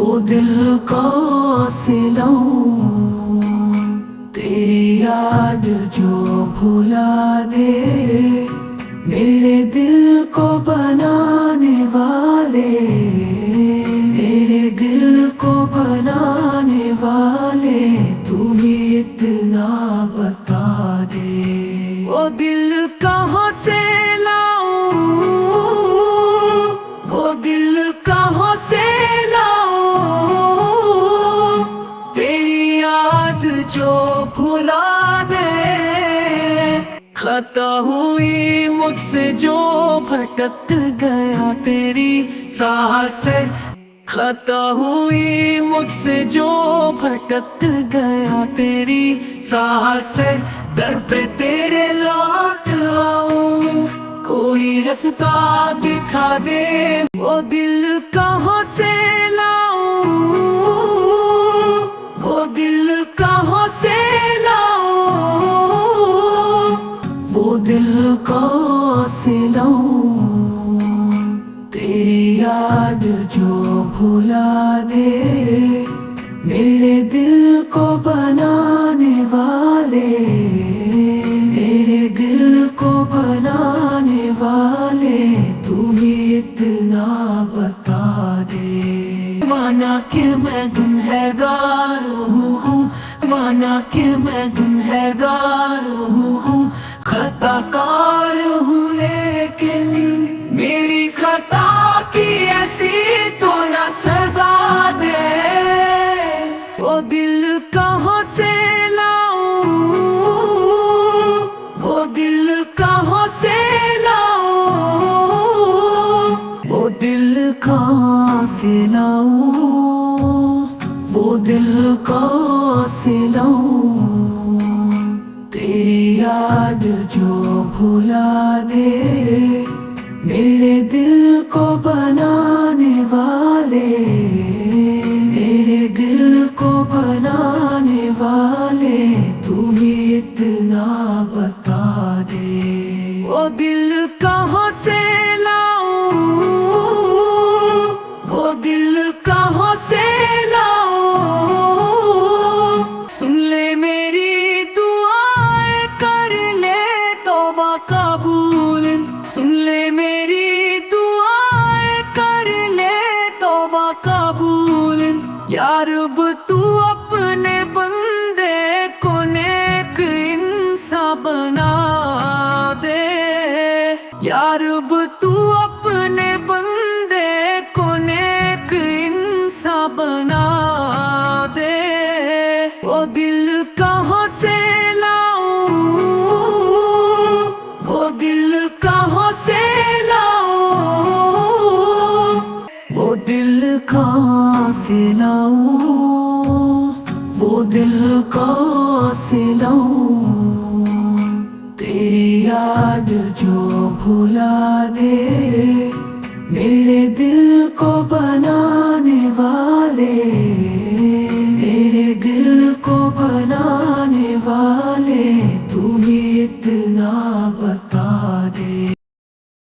वो दिल को सिलाऊं, तेरी याद जो भुला दे। मेरे दिल को बनाने वाले, मेरे दिल को बनाने वाले, तू ही इतना बता दे। वो दिल कहाँ से लाऊं, वो दिल कहाँ से लाऊं, तेरी याद जो भुला दे। खता हुई मुझसे जो भटक गया तेरी राह से, खता हुई मुझसे जो भटक गया तेरी राह से। दर पे तेरे लौट आऊं, कोई रास्ता दिखा दे। वो दिल कहाँ से लाऊं, वो दिल कहाँ से लाऊं, वो दिल कहाँ से लाऊं, तेरी याद जो भुला दे। मेरे दिल को बनाने वाले, मेरे दिल को बनाने वाले, तू ही इतना बता दे। माना कि मैं गुनहगार हूँ, माना कि मैं गुनहगार हूँ, खताकार हूँ, लेकिन मेरी खता की ऐसी तो न सजा दे। वो दिल कहाँ से लाऊं, वो दिल कहाँ से लाऊं, वो दिल कहाँ से लाऊं, वो दिल कहाँ से लाऊं, तेरी याद जो भुला दे। मेरे दिल को बनाने वाले, मेरे दिल को बनाने वाले, तू ही इतना बता दे। वो दिल कहाँ से लाऊं, वो दिल कहाँ से लाऊं, सुन ले मेरी दुआएं, कर ले तौबा कबूल। सुन ले मेरी दुआएं, कर ले तौबा कबूल। या रब तू अपने बंदे को नेक इंसान बना दे। या रब तू अपने बंदे को नेक इंसान बना दे। वो दिल कहाँ से लाऊं, वो दिल कहाँ से लाऊं, वो दिल कहाँ से लाऊं, वो दिल कहाँ से लाऊं, तेरी याद जो भुला